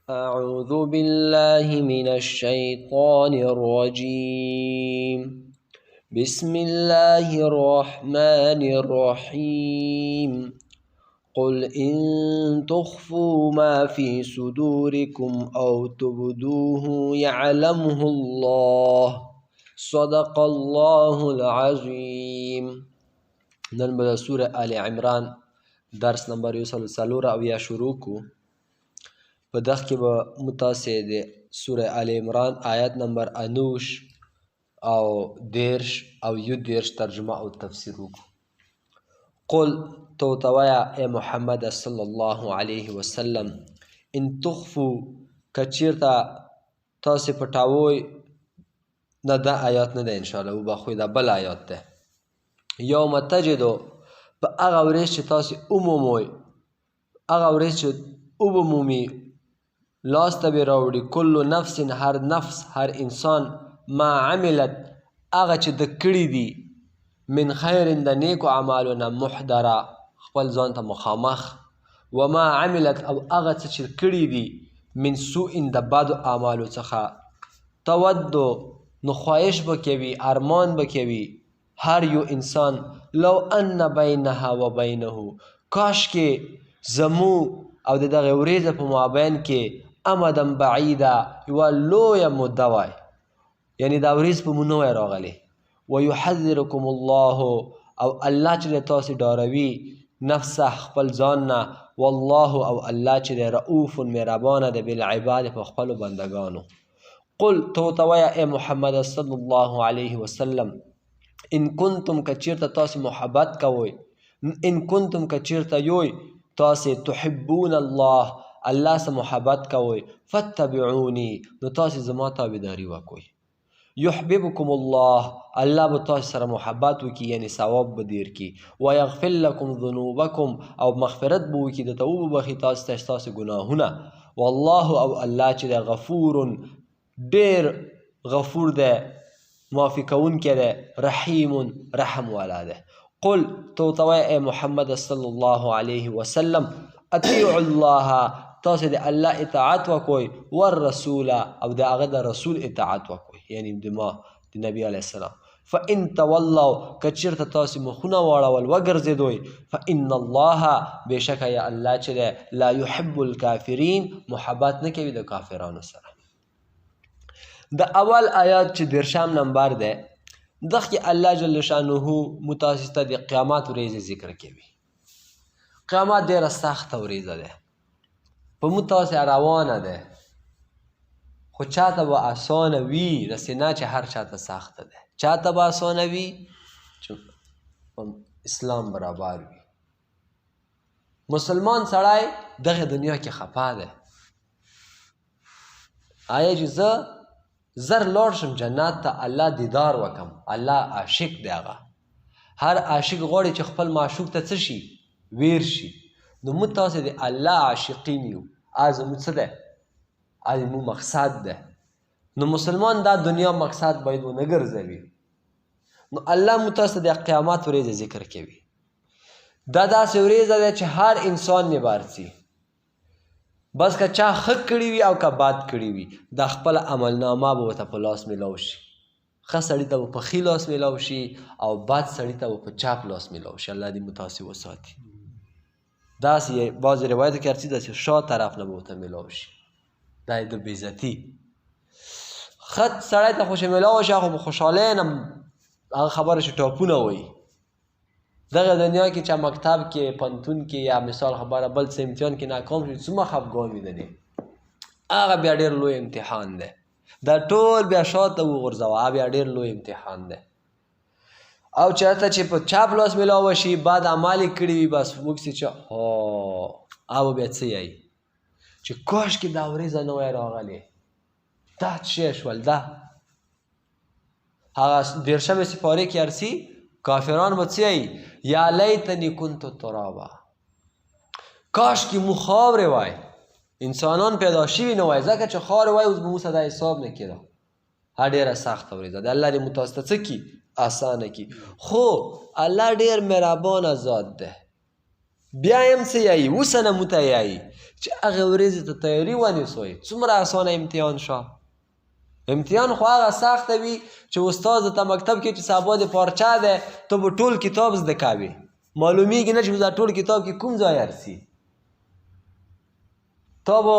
أعوذ بالله من الشيطان الرجيم بسم الله الرحمن الرحيم قل إن تخفوا ما في صدوركم أو تبدوه يعلمه الله صدق الله العظيم. نن به سورة آل عمران درس نمبر 104 شروع کو. په دغه کې به متاسې د سوره آل عمران آیت نمبر 19 او 10 او 11 ترجمه او تفسیر وکړو. قل تو توایا اے محمد صلی الله علیه وسلم ان تخفو کچیرته تاسې پټاوئ نه دا آیات نه ده انشاءالله وبخوئ دا بل آیات ده. یوم تجدو په هغه ورځ چې تاسې ومومئ هغه ورځ چې وبمومي لاسته به راوړي کل نفس هر نفس هر انسان ما عملت هغه چې د کړي دي من خیر د نیکو اعمالو نه محضره خپل ځان ته مخامخ وما عملت او هغه څه چې کړي دي من سوء د بدو اعمالو څخه تودو نو خواهش به کوي ارمان به کوي هر یو انسان لو ان بینها و بینه کاش کې زمو او د دغه ورځې په مابین کې امدن بعیده یوه لویه موده وای یعنی دا ورځ په مو نه وای راغلی ویحذرکم الله او الله چې دی تاسې ډاروي نفسه خپل ځان نه والله او الله چې دی رؤوف مهربانه دی بالعباد په خپلو بندګانو. قل تو ته وایه ای محمد صلی الله علیه وسلم ان کنتم که چیرته تاسې محبت کوئ ان کنتم که چیرته یوئ تاسې تحبون الله الله سره محبت کوئ فاتبعوني نو تاسې زما تابعداري وکئ یحببکم الله الله به تاسې سره محبت وکړي یعنی ثواب به ډېر کړي ویغفر لکم ذنوبکم او مغفرت به وکړي درته وببخي تاسې ته ستاسې ګناهونه والله او الله چې دی غفور ډېر غفور دی معافي کوونکی دی رحیم رحم والا دی. قل تو ته وایه ای محمد صلی الله علیه وسلم اطیعوا الله تاسې د الله اطاعت وکوئ والرسول او د هغه د رسول اطاعت وکوئ یعنی د ما د نبی علیه السلام فان تولوا که چېرته تاسې مخونه واړول وګرځېدوئ فان الله بېشکه یا الله چې دی لا یحب الکافرین محبت نه کوي د کافرانو سره. د اول آیات چې 10 نمبر دی دغه کې الله جل شانه متاسې ته د قیامت ورځې ذکر کوي. قیامت ډېره سخته ورځ ده په موږ تاسې روانه ده خو چاته به اسانه وي داسې نه چې هر چاته سخته ده. چاته به اسانه وي چې اسلام برابر وي. مسلمان سړی دغه دنیا کې خفه ده آیا چې زه زر لاړ شم جنت ته الله دیدار وکم الله عاشق دی هغه هر عاشق غواړي چې خپل معشوق ته څه شي ویر شي نو موږ تاسې د الله عاشقین یو زموږ څه دی زموږ مقصد دی نو مسلمان دا دنیا مقصد باید ونه ګرځوي. نو الله موږ تاسې د قیامت ورځې ذکر کوي. دا داسې ورځ ده چې هر انسان نه بارسي بس که چا ښه کړي وي او که بد کړي وي دا خپله عملنامه به ورته په لاس میلاو شي. ښه سړي ته به په ښي لاس میلاو شي او بد سړي ته به په چپ لاس میلاو شي. الله دې متاسې وساتي. داسې بعضې روایتو کې هر څه داسې شا طرف نه به ورته میلاو شي دا یې د بېعزتي. ښه سړی ته خو چې میلاو شي خو په خوشحالۍ نه هغه خبره چې ټاپونه وایي. دغه دنیا کې چې مکتب کې پنتون کې یا مثال خبره بل څه امتحان کې ناکام شي څومره خفګان وي د دې هغه بیا ډېر لوی امتحان دی. دا ټول بیا شاته وغورځوه هغه بیا ډېر لوی امتحان دی. او چېرته چې په چپ لاس میلاوه شي بد عمل یې کړي وي بس موږ سې چې هغه بیا څه یایي چې کاشکې دا ورځه نه وای راغلې دا څه شی شول دا هغه 10 سپارې کې ارسي کافران به څه یایي یا لیتنی کنت ترابا کاش کې مو خاورې وای انسانان پیدا شوي نه وای ځکه چې خاورې وای اوس به مو سره حساب نه کېده. ها ډېره سخته ورځ ده الله دې مو تاسو ته څه کړي اسانه کړي. خو الله ډېر مهربانه ذات ده بیا هم څه یایي اوس نه مو ته یایي چې هغې ورځې ته تیاري ونیسئ. څومره اسانه امتحان شو. امتحان خو هغه سخته وي چې استاد ته مکتب کې چې سبا د پارچه دی ته به ټول کتاب زده کوې، معلومیږي نه چې دا ټول کتاب کې کوم ځای ارسي. تا به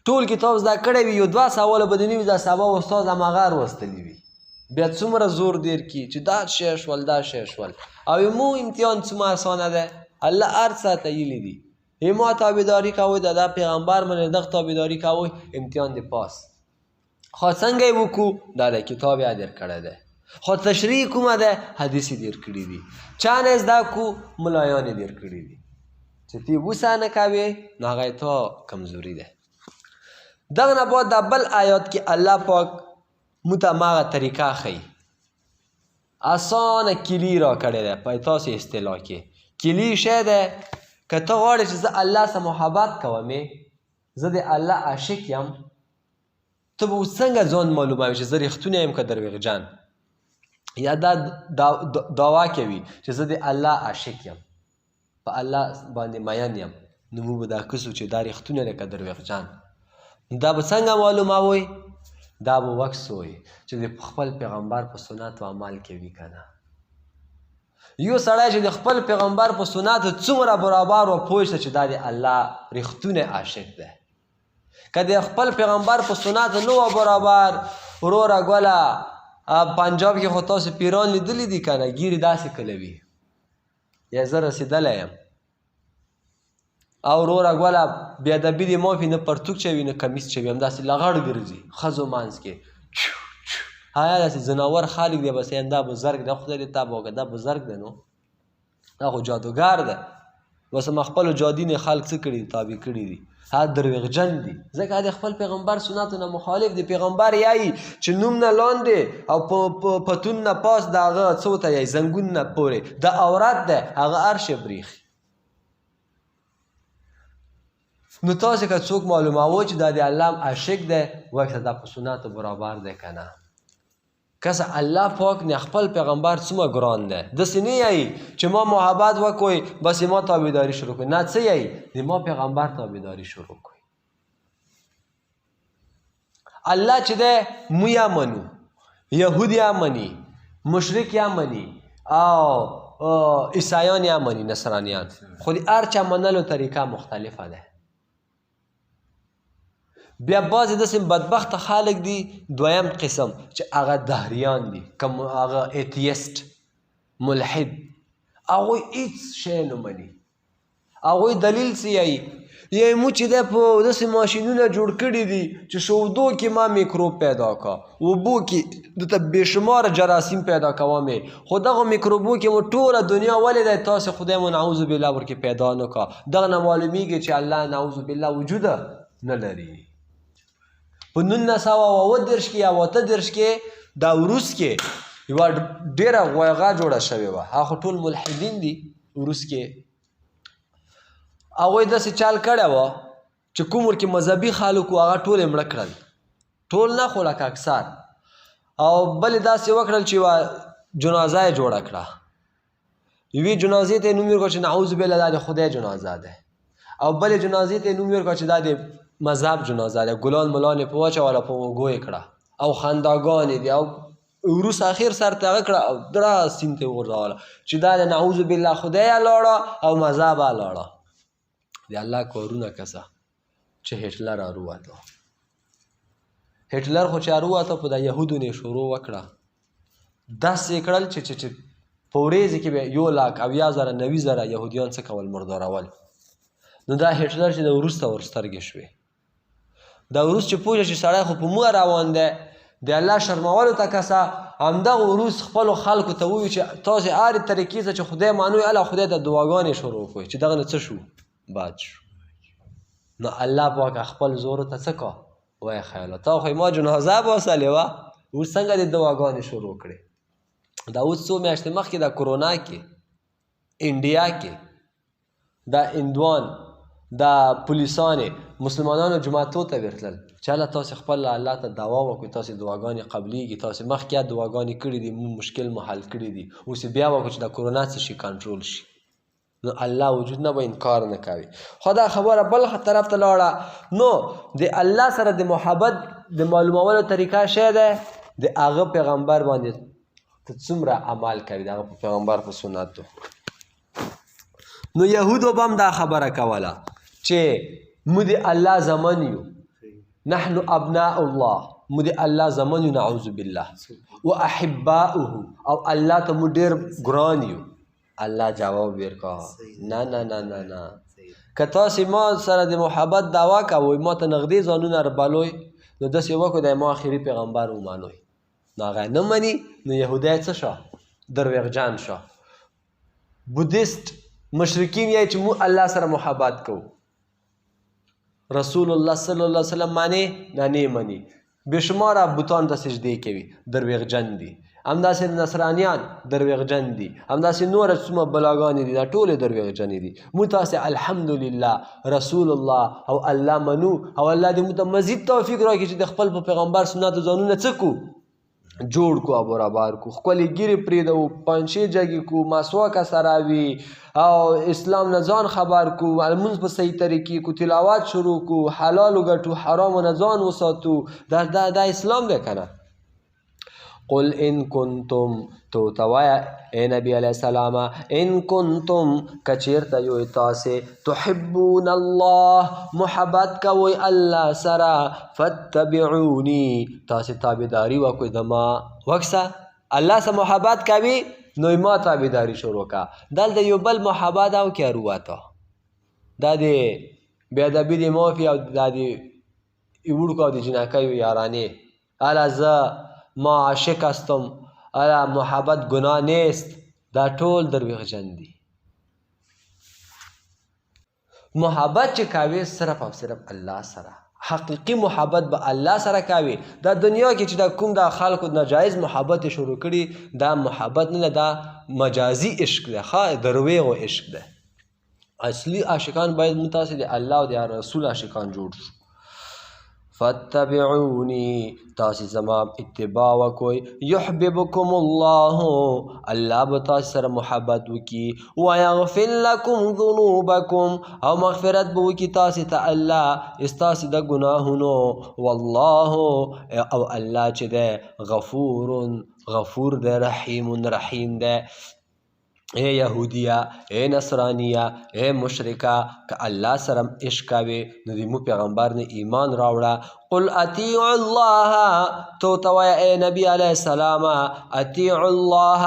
ټول کتاب زده کړی وي، یو دوه سواله به دې نه وي دا سبا استاد هماغه روستلی وي، بیا څومره زور دیر کي چې دا شی شول دا شی شول. او مو امتحان څومره اسانه دی، الله هر څه ته ویلي دي ما تابعداري کوئ، د پیغمبر منئ، دغه تابعداري کوئ، امتحان دې پاس. خو څنګه یې وکړو دا د کتاب یې در کړی دی، خو تشریح کومه ده حدیث یې در کړي دي، چا نه زده کړو ملایان یې در کړي دي. چې تی وسه نه کوې نو هغه یې تا کمزوري ده. دغه نه بعد د بل آیات کې الله پاک موږ ته هماغه طریقه ښیي، اسانه کلي را کړی دی په تاسې اصطلاح کې. کلي شی دی که ته غواړې چې زه الله سره محبت کومې، زه د الله عاشق یم، ته به اوس څنګه ځان معلوموي چې زه رښتونی یم که دروغجن، یا دا دعوا کوي چې زه د الله عاشق یم، په الله باندې مین یم، نو موږ به دا کسو چې دا رښتونی دی که دروغجن. دا به څنګه معلوموئ؟ دا به وکسوئ چې د خپل پیغمبر په سنت و عمل کوي که نه. یو سړی چې د خپل پیغمبر په سنتو څومره برابر و پوه شه چې دا د الله رښتونی عاشق دی. که د خپل پیغمبر په سنتو نه و برابر، وروره ګوله پنجاب کې خو تاسو پیران لیدلی دي که نه، ګیرې داسې کلوي، یا زه رسېدلی یم، او وروره ګوله بېادبي دې معافي، نه پرتوک چوي نه کمیس چوي، همداسې لغړ ګرځي ښځو منځ کې. آیا داسې ځناور خلک دی بس دا بزرګ دی، خدای دې تباه کړه، دا بزرګ دی، نو دا خو جادوګر دی. بس هم خپلو جادي نه خلک څه کړي دي، تابع کړي دي، هغه دروغجن دي. ځکه د خپل پیغمبر سنتو نه مخالف دی. پیغمبر یایي چې نوم نه لاندې او پتون نه پاس د هغه څه ورته یایي زنګون نه پورې د عورت دی، هغه هر شی بریښي. نو تاسې که څوک معلوموئ چې دا د الله عاشق دی، وایي دا په سنتو برابر دی که نه. کسه الله پاک نه خپل پیغمبر څومره ګران دی، داسې نه یایي چې ما محبت وکوئ بس ما تابعداري شروع کوئ، نه، څه یایي د ما پیغمبر تابعداري شروع کوئ. الله چې دی مو یا منو، یهود یا مني، مشرک یا مني، او عیسایان یا مني، نصرانیان، خو د هر چا منلو طریقه مختلفه ده. بیا بعضې داسې بدبخته خلک دي دویم قسم چې هغه دهریان دي، کم هغه ایتیست ملحد، هغوی هیڅ شی نه مني. هغوی دلیل څه یایي؟ یایي مو چې دی په داسې ماشینونه جوړ کړي دي چې شودو کې ما میکروب پیدا کا، اوبو کې دته بېشماره جراثیم پیدا کومې، خو دغه میکروبو کې مو ټوله دنیا ولې دی تاسې خدای مو نعوذ بالله ورکې پیدا نه کا. دغه نه معلومیږي چې الله نعوذ بالله وجوده نه لري. په 1938 کې یا 38 کې دا وروس کې یوه ډېره غویغه جوړه شوې وه، هغه ټول ملحدین دي وروس کې. هغوی داسې چال کړی وه چې کوم ورکې مذهبي خلک وو هغه ټول یې مړه کړل، ټول نه خو لکه اکثر. او بل یې داسې وکړل چې یوه جنازه یې جوړه کړه، یوې جنازې ته یې نوم ورکړه چې نعوذ بالله دا د خدای جنازه ده، او بلې جنازې ته یې نوم ورکړه چې دا د مذهب جنازه ده. ګلان ملان یې په واچوله، په اوږو یې کړه، او خنداګانې دي، او وروس اخر سر ته هغه کړه او دړه سیند ته یې وغورځوله چې دا د نعوذ بالله خدای یې لاړه او مذهب یې لاړه. د الله کارونه کسه چې هټلر راووته، هټلر خو چې راووته په د یهودو نه یې شروع وکړه، داسې یې کړل چې په ورځې کې به 1,80,000 90,000 یهودیان څه کول، مردارول. نو دا هټلر چې د وروسته ورسترګې شوې، دا وروس چې پوه چې سړی خو په موږ روان دی د الله شرمولو ته کسه، همدغه وروس خپلو خلکو ته ووایي چې تاسې هرې طریقې ته چې خدای معنوي الله خدای ته دعاګانې شروع کړئ چې دغه نه څه شو، باد شو. نو الله پاک خپل زورو ته څه کا وایي خیاله تا خو ما جنازه باسلې وه، اوس څنګه دې دعاګانې شروع کړې. دا اوس څو میاشتې مخکې د کرونا کې انډیا کې دا هندوان دا پولیسانې مسلمانانو جماعتو ته ورتلل چې هله تاسې خپل الله ته دعا وکړئ، تاسې دعاګانې قبلیږي، تاسې مخکې دعاګانې کړي دي، مشکل مو حل کړي دي، اوس بیا وکړو چې د کرونا څه شي کنټرول شي. نو الله وجود نه به انکار نه کوي. خو دا خبره بل طرف ته لاړه. نو د الله سره د محبت د معلومولو طریقه شی دی د هغه پیغمبر باندې ته څومره عمل کوي، د هغه پیغمبر په سنتو. نو یهودو به هم دا خبره کوله چې موږ د الله زمن یو، نحن ابناء الله، موږ د الله زمن یو، نعوذ بالله، و احباؤه، او الله ته موږ ډېر ګران یو. الله جواب ورکړه نه نه نه نه نه، که تاسې ما سره د محبت دعوا کوئ، ما ته نږدې ځانونه ربلوئ، نو داسې وکړئ د ما آخري پیغمبر ومنئ. نو هغه نه مني، نو یهودی څه شه؟ دروغجن شه. بودیست مشرکین یې چې موږ الله سره محبت کوو، رسول الله صلی الله علیه وسلم معنی نه نه مني. بېشماره بوتان ته سجدې کوي، دروغجن دي. همداسې نصرانیان دروغجن دي، همداسې نور څومره بلاګانې دي، دا ټولې دروغجنې دي. موږ تاسې الحمدلله رسول الله او الله منو، او الله دې موږ ته مزید توفیق راکړي چې د خپل په پیغمبر سنتو ځانونه څه کړو؟ جوړ کو، او برابر کو، ښکلې ګیرې پرېږدو، پنجشې جګې کو، مسواکه سره وي، او اسلام نه ځان خبر کو، لمونځ په صحیح طریقې کو، تلاوت شروع کو، حلال وګټو، حرامو نه ځان وساتو. دا اسلام دی که نه؟ قل ان کنتم، تو ته وایه ای نبی علیه السلام، ان کنتم کچیرته یو تاسې تحبون الله، محبت کوئ الله سره، فاتبعوني، تاسې تابعداري وکړئ د ما. وکسه الله سره محبت کوي نو ما تابعداري شروع که. دلته یو بل محبت او که روته دا د بېادبي د مافي او دا د وړکو او د جنکیو یارانې، اله زه ما عاشق هستم، اله محبت گناه نیست، دا ټول دروغجن دي. محبت چې کوي صرف او صرف الله سره، حقیقي محبت به الله سره کوي. دا دنیا کې چې دا کوم دا خلکو ناجایز محبت شروع کړي، دا محبت نه، دا مجازي عشق دی، درویغو عشق دی. اصلي عاشقان باید موږ تاسې د الله او د رسول عاشقان جوړ شو. فاتبعوني، تاسې زما اتباع وکوئ، یحببکم الله، الله به تاسې سره محبت وکړي، ویغفر لکم ذنوبکم، او مغفرت به وکړي تاسې ته الله ستاسې د ګناهونو، والله، او الله چې دی غفور دی، رحیم رحیم دی. اے یهودیه، اے نصرانیه، اے مشرکه، که الله سره عشق کوې نو د مو پیغمبر نه ایمان راوړه. قل اطیعوا الله، تو ته وایه ای نبی علیه السلام، اطیعوا الله،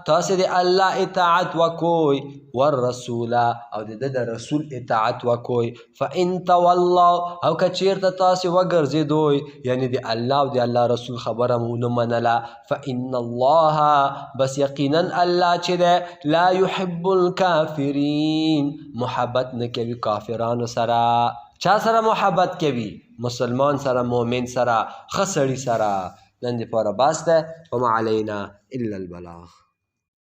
تاسې د الله اطاعت وکوئ، والرسول، او د ده د رسول اطاعت وکوئ. فان تولوا، او که چیرته تاسې وګرځېدوئ، یعنې د الله او د الله رسول خبره مو ونه منله، فان الله، بس یقینا الله چې دی، لا يحب الكافرین، محبت نه کوي کافرانو سره. چا سره محبت کوي؟ مسلمان سره، مؤمن سره، ښه سړي سره. نن دپاره بس دی، وما علینا الا البلاغ.